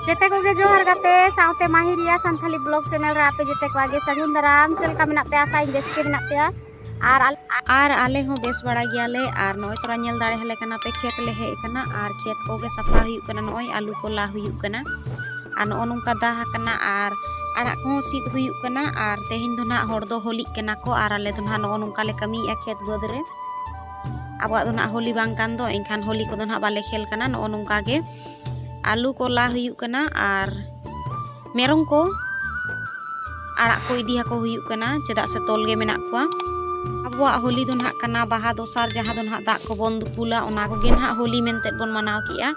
जेते को गे जोहार गाते साउते माहिरिया संथाली ब्लॉग चैनल रे आपे जेते को आगे सगुन दाराम चलका मेना पे आशा इन बेस के मेना पे आर आले हो बेस बड़ा गियाले आर नोय तोरा नेल दाड़े हले कना पे खेत ले हे कना आर खेत को गे सफा हुयु कना नोय आलू को ला हुयु कना आर नो नोंका दाह कना आर आड़ा को सीद हुयु कना आर तेहिन दो ना होड़ दो होली कना को आर आले दो ना नो नोंका ले कमी या खेत बद रे आबा दो ना होली बांग कान दो एनखान होली को दो ना बाले खेल कना नो नोंका गे आलू को ला हुयु कना आर मेरम को आड़ा को इदी को हुयु कना चेदा से तोल गे मेना को अबवा होली दो ना कना बाहा दोसार जहां दो ना दाग को बन दुपुला ओना को गे ना होली मेनते बन मनाव किया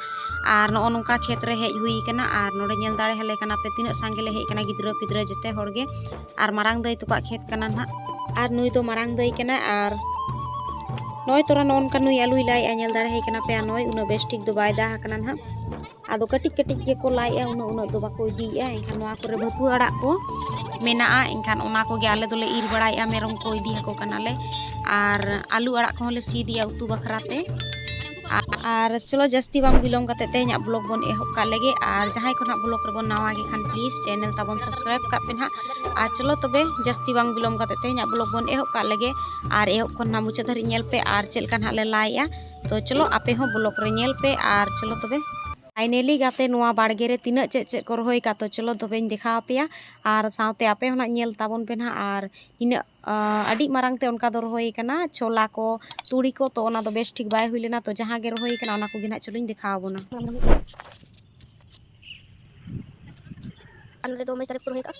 आर नो नोंका खेत रे हेज हुई कना आर नोडे नेल दाड़े हले कना पे तिना सांगे ले हेज कना गिद्रा पिद्रा जेते होड़गे आर मारांग दई तुका खेत कना ना आर नुई दो मारांग दई कना आर नोय तोरा नोन का नुई आलू लाई नेल दाड़े हेज कना पे नोय उनो बेस्टिक दो बाय दाह कना ना आदो कटिक कटिक के को लाइया उनो उनो दो बाको इदिया एनखान नोआ करे भतु अड़ा को मेना एनखान ओना को गे आले दोले ईर बड़ाया मेरम को इदी हको कनाले आर आलू अड़ा को ले सी दिया उतु बखराते आर चलो जस्ती बांग बिलोम करते तेहना ब्लॉग बन एहब का लेगे आर जहां को ना ब्लॉग रे बन नवा गे खान प्लीज चैनल ताबन सब्सक्राइब का पे ना आर चलो तबे जस्ती बांग बिलोम करते तेहना ब्लॉग बन एहब का लेगे आर एहब को ना मुचा धरी नेल पे आर चेल का ना ले लाइया तो चलो आपे हो ब्लॉग रे नेल पे आर चलो तबे फाइनली गाते नोआ बाड़गे रे तीना चे चे को रोहई का तो चलो तबेन दिखा पेया आर साउते आपे होना नेल ताबन पे ना आर इन अडी मारंग ते उनका दो रोहई कना छोला को तुड़ी को तो ओना दो बेस ठीक बाय हुई लेना तो जहां गे रोहई कना ओना को गे ना चलोኝ दिखाओ बोना अंदर दो में तरफ रोहई का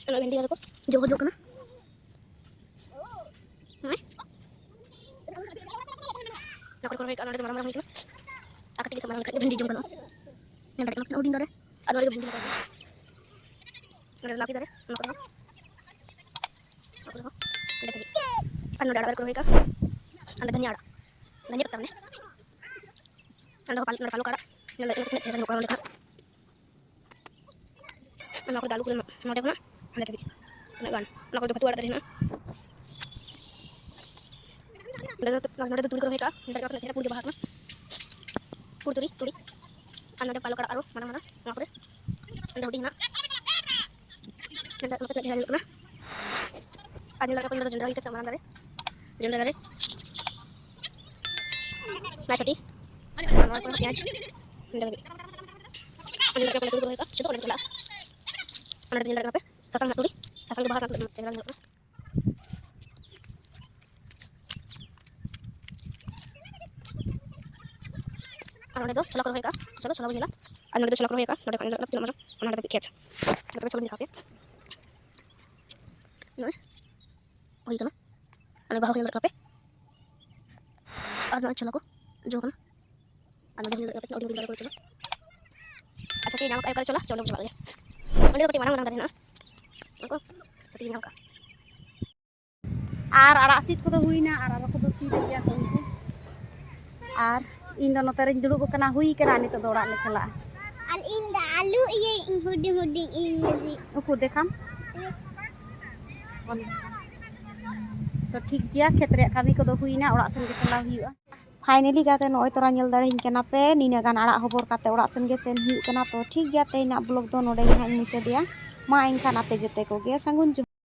चलो भिंडी को जो जो कना nakor rohei ka anu marang marang itu akak tiga marang भिंडी jom kana yang tadi makan udin dare anu ada भिंडी ada lagi dare nakor nakor ada tadi anu ada rohei ka anu धनिया पत्ता ने anu palu kada anu itu saya kan lekar anu aku dalu kuna mode kuna anu tadi anu gan anu ko batu ada tadi na नोडे तुड़ी को हेका inter का थेरा पूरी बाहर में पूरी तुड़ी नोडे पालो कड़ा आरो माना माना ना करे अंदर उडी ना नंदा मत चेहरा लुकना आज लड़का को जंडा इते चमन जंडा रे ना छटी मामा को प्याज जंडा लगे आज लड़का को तुड़ी को हेका छोटो वाला चला अंदर जंडा का पे ससंग तुड़ी ससंग के बाहर का चेहरा लुकना नोडे दो चला करो का चलो चला बुझला और नोडे दो चला करो का नोडे का तीन मरो नोडे पे खेत नोडे चलो दिखा पे नोय होई कना अने बाहु नोडे का पे और नोडे चला को जो कना अने नोडे पे ऑडियो को चलो अच्छा के नाम का चला चलो चला नोडे तो माना माना ना को सती नाम का आर आड़ा सीट को दो हुईना आर आरो को दो सीट दिया तो उनको आर इन दोनों तरह दुड़ुब कना हुई कना नि तो दौड़ा ले चला al inda alu ye hudi hudi ini उको देखम तो ठीक गया खेत रे कमी को दो हुईना ओड़ा सन के चला हुईआ फाइनली गाते नोय तोरा नेल दाड़े हिन कना पे नीना गान आड़ा खबर काते ओड़ा सन के सेन हुई कना तो ठीक गया तेना ब्लॉग दो नोडे हां मुचा दिया मा इनखान आपे जते को गे संगुन